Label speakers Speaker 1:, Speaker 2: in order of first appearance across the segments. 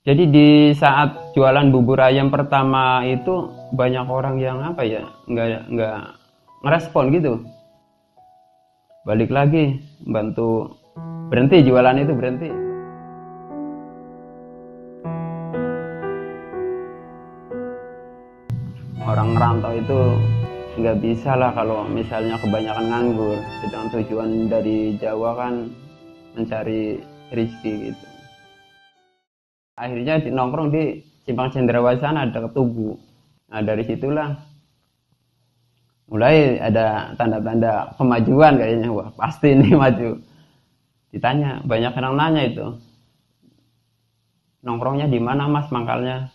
Speaker 1: Jadi di saat jualan bubur ayam pertama itu banyak orang yang apa ya, nggak ngerespon gitu. Balik lagi bantu, berhenti jualan itu, berhenti. Orang ngerantau itu nggak bisa lah kalau misalnya kebanyakan nganggur. Sedang tujuan dari Jawa kan mencari rezeki gitu. Akhirnya nongkrong di Simpang Cendrawasih ada Tugu. Nah dari situlah mulai ada tanda-tanda kemajuan kayaknya. Wah pasti ini maju. Ditanya, banyak orang nanya itu, nongkrongnya di mana mas mangkalnya?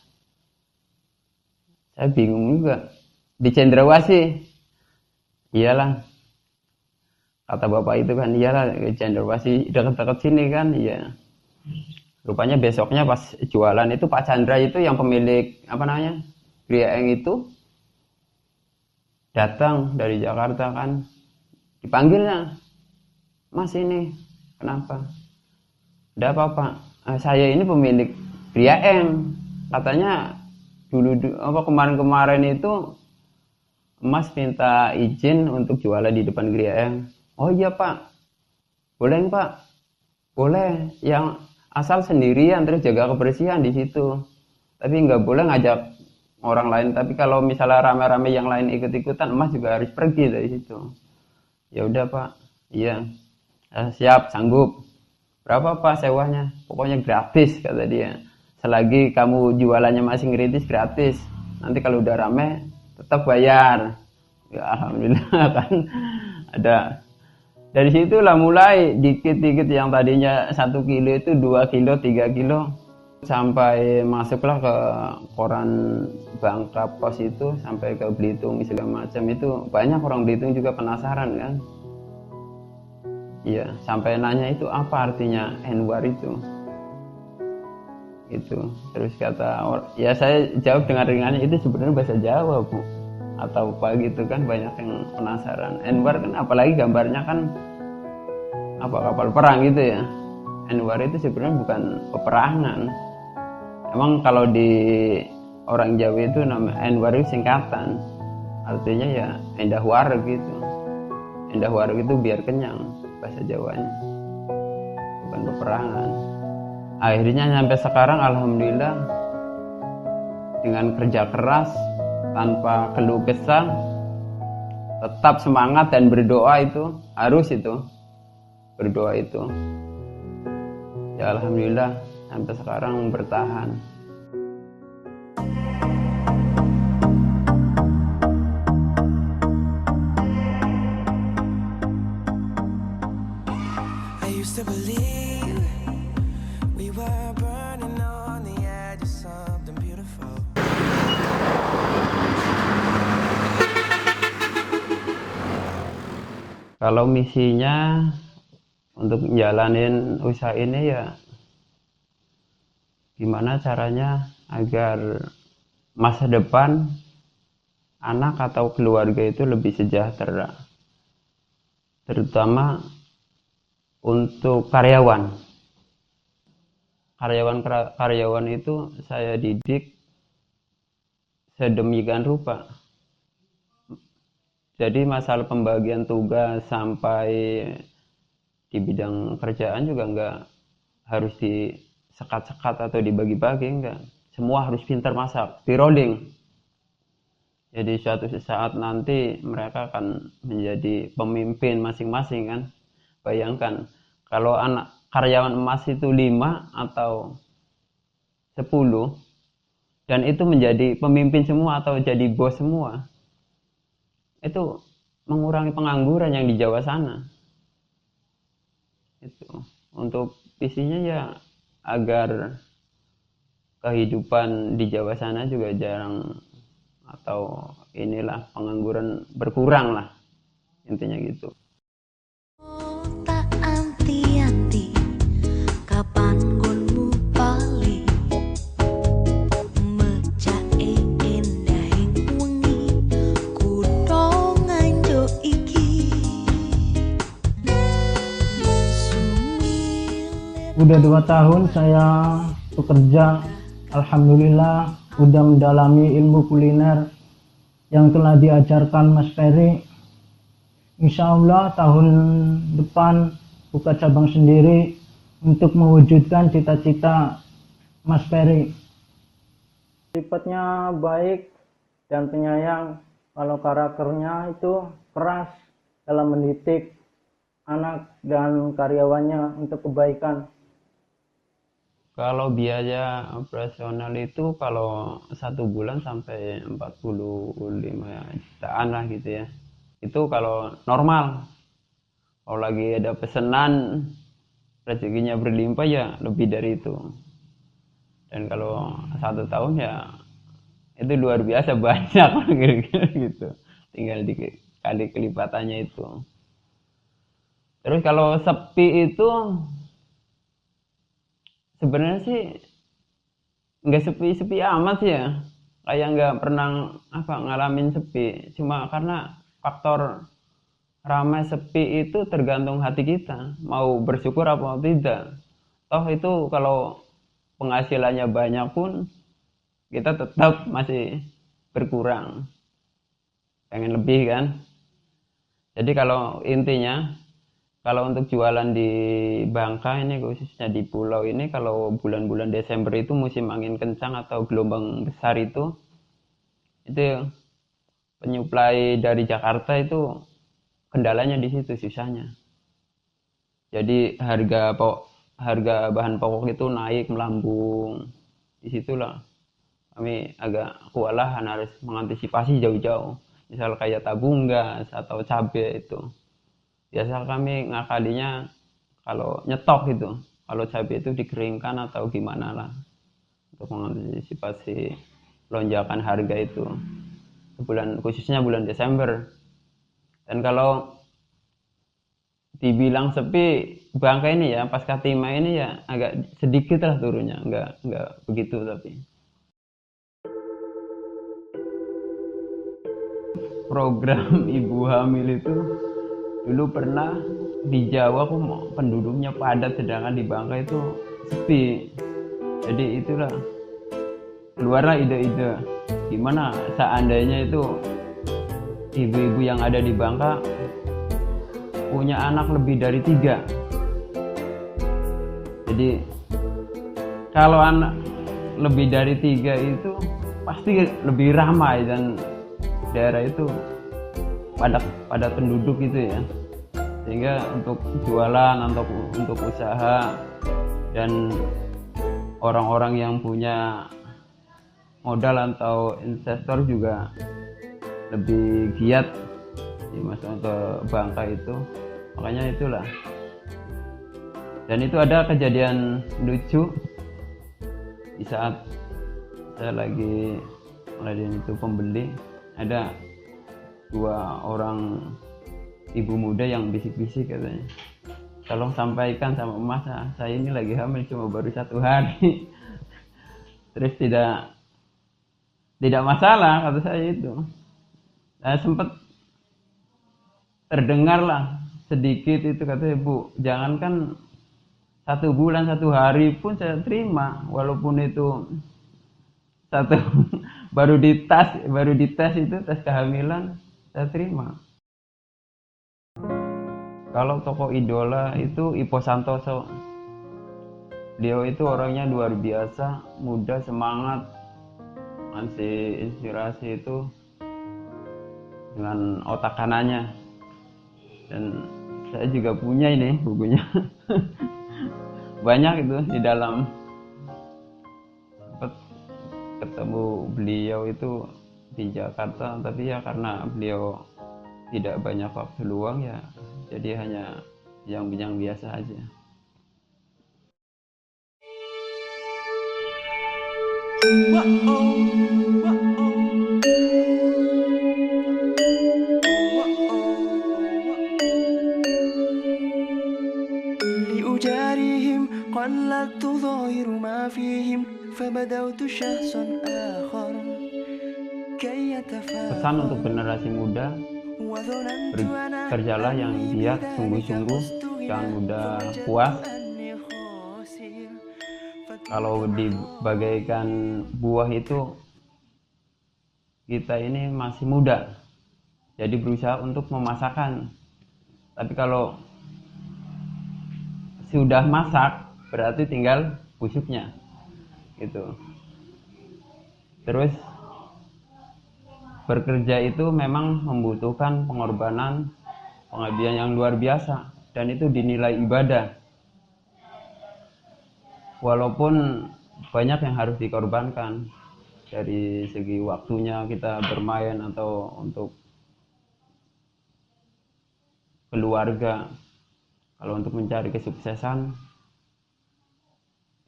Speaker 1: Saya bingung juga. Di Cendrawasih. Iyalah, kata bapak itu kan, iyalah Cendrawasih dekat-dekat sini kan. Iya. Rupanya besoknya pas jualan itu Pak Chandra itu yang pemilik apa namanya Griaeng itu datang dari Jakarta kan, dipanggilnya, mas ini kenapa? Ada apa pak? Saya ini pemilik Griaeng, katanya dulu apa kemarin-kemarin itu mas minta izin untuk jualan di depan Griaeng. Oh iya pak, boleh pak, boleh, yang asal sendirian terus jaga kebersihan di situ, tapi nggak boleh ngajak orang lain. Tapi kalau misalnya rame-rame yang lain ikut-ikutan, emas juga harus pergi dari situ. Ya udah pak, iya, siap, sanggup. Berapa pak sewanya? Pokoknya gratis kata dia. Selagi kamu jualannya masih ngeritis, gratis. Nanti kalau udah rame tetap bayar. Ya alhamdulillah kan ada. Dari situlah mulai dikit-dikit, yang tadinya 1 kilo itu 2 kilo, 3 kilo, sampai masuklah ke koran Bangka Pos itu, sampai ke Belitung segala macam. Itu banyak orang Belitung juga penasaran kan. Iya, sampai nanya itu apa artinya Enwar itu. Gitu. Terus kata ya saya jawab dengan ringannya, itu sebenarnya bahasa Jawa bu, atau apa gitu kan. Banyak yang penasaran. Enwar kan apalagi gambarnya kan apa kapal perang gitu ya. Enwar itu sebenarnya bukan peperangan. Emang kalau di orang Jawa itu nama Enwar itu singkatan. Artinya ya endah wareg gitu. Endah wareg itu biar kenyang bahasa Jawanya. Bukan peperangan. Akhirnya sampai sekarang alhamdulillah dengan kerja keras tanpa keluh kesah, tetap semangat dan berdoa, itu harus itu berdoa itu. Ya alhamdulillah sampai sekarang bertahan.
Speaker 2: I used to believe we were burning on the edge of something beautiful.
Speaker 1: Kalau misinya untuk menjalanin usaha ini ya gimana caranya agar masa depan anak atau keluarga itu lebih sejahtera, terutama untuk karyawan. Karyawan itu saya didik sedemikian rupa. Jadi masalah pembagian tugas sampai di bidang kerjaan juga nggak harus disekat-sekat atau dibagi-bagi, enggak. Semua harus pintar masak, di rolling. Jadi suatu saat nanti mereka akan menjadi pemimpin masing-masing kan. Bayangkan kalau anak karyawan emas itu 5 atau 10 dan itu menjadi pemimpin semua atau jadi bos semua, itu mengurangi pengangguran yang di Jawa sana. Itu untuk visinya ya agar kehidupan di Jawa sana juga jarang, atau inilah pengangguran berkurang lah, intinya gitu.
Speaker 3: Tak anti-anti kapan gunmu bali mecake endahing wengi kutha nganjuk iki.
Speaker 4: Udah 2 tahun saya bekerja Alhamdulillah udah mendalami ilmu kuliner yang telah diajarkan Mas Ferry. Insya Allah tahun depan buka cabang sendiri untuk mewujudkan cita-cita Mas Ferry. Sifatnya baik dan penyayang, kalau karakternya itu keras dalam mendidik anak dan karyawannya untuk kebaikan.
Speaker 1: Kalau biaya operasional itu kalau 1 bulan sampai 45 jutaan lah gitu ya. Itu kalau normal. Kalau lagi ada pesanan rezekinya berlimpah ya lebih dari itu. Dan kalau 1 tahun ya itu luar biasa banyak kira-kira gitu. Tinggal dikali kelipatannya itu. Terus kalau sepi itu sebenarnya sih nggak sepi-sepi amat sih ya, kayak nggak pernah ngalamin sepi. Cuma karena faktor ramai sepi itu tergantung hati kita mau bersyukur apa tidak. Toh itu kalau penghasilannya banyak pun kita tetap masih berkurang, pengen lebih kan. Jadi kalau intinya, kalau untuk jualan di Bangka ini, khususnya di pulau ini, kalau bulan-bulan Desember itu musim angin kencang atau gelombang besar itu penyuplai dari Jakarta itu kendalanya di situ, susahnya. Jadi harga bahan pokok itu naik melambung. Disitulah kami agak kewalahan, harus mengantisipasi jauh-jauh. Misal kayak tabung gas atau cabai itu. Biasa kami ngakalinya kalau nyetok gitu, kalau cabai itu dikeringkan atau gimana lah untuk mengantisipasi lonjakan harga itu khususnya bulan Desember. Dan kalau dibilang sepi Bangka ini ya, pasca timah ini ya agak sedikit lah turunnya, enggak begitu. Tapi program ibu hamil itu dulu pernah di Jawa penduduknya padat, sedangkan di Bangka itu sepi. Jadi itulah keluarlah ide-ide gimana seandainya itu ibu-ibu yang ada di Bangka punya anak lebih dari 3. Jadi kalau anak lebih dari 3 itu pasti lebih ramai dan daerah itu padat penduduk gitu ya, sehingga untuk jualan, untuk usaha, dan orang-orang yang punya modal atau investor juga lebih giat masuk ke Bangka itu. Makanya itulah. Dan itu ada kejadian lucu di saat saya lagi ngeladen itu pembeli, ada 2 orang ibu muda yang bisik-bisik katanya, tolong sampaikan sama emas, saya ini lagi hamil cuma baru 1 hari. Terus tidak masalah kata saya itu. Saya sempat terdengar lah sedikit itu, katanya, Bu, jangankan 1 bulan 1 hari pun saya terima, walaupun itu baru dites itu, tes kehamilan, saya terima. Kalau tokoh idola itu Ipo Santoso. Beliau itu orangnya luar biasa, muda, semangat, ngasih inspirasi itu dengan otak kanannya. Dan saya juga punya ini bukunya. Banyak itu di dalam. Ketemu beliau itu di Jakarta, tapi ya karena beliau tidak banyak waktu luang ya, jadi hanya yang biasa aja.
Speaker 2: لأجارهم قلدت ظاهر ما فيهم فبدوت شخصا آخر كي يتفاعل.
Speaker 1: Pesan untuk generasi muda, bekerjalah yang giat, sungguh-sungguh, jangan mudah puas. kalau dibagaikan buah itu kita ini masih muda, jadi berusaha untuk memasakkan. Tapi kalau sudah masak berarti tinggal busuknya gitu. Terus bekerja itu memang membutuhkan pengorbanan, pengabdian yang luar biasa, dan itu dinilai ibadah. Walaupun banyak yang harus dikorbankan dari segi waktunya kita bermain atau untuk keluarga. Kalau untuk mencari kesuksesan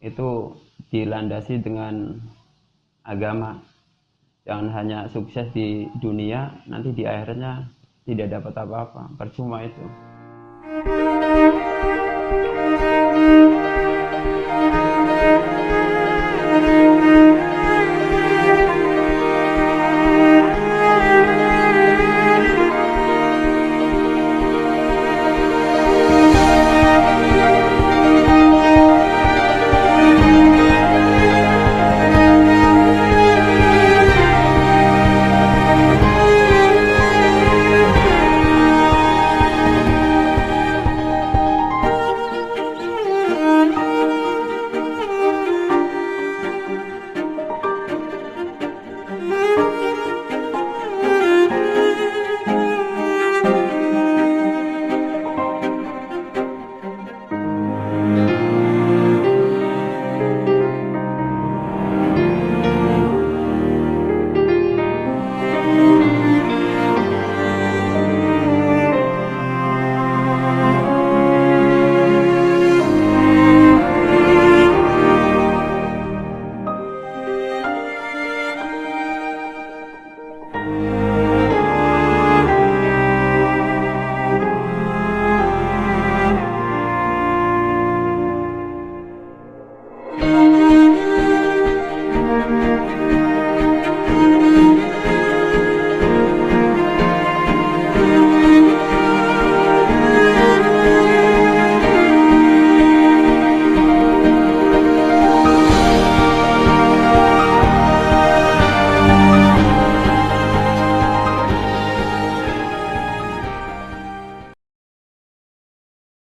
Speaker 1: itu dilandasi dengan agama. Jangan hanya sukses di dunia, nanti di akhirnya tidak dapat apa-apa, percuma itu.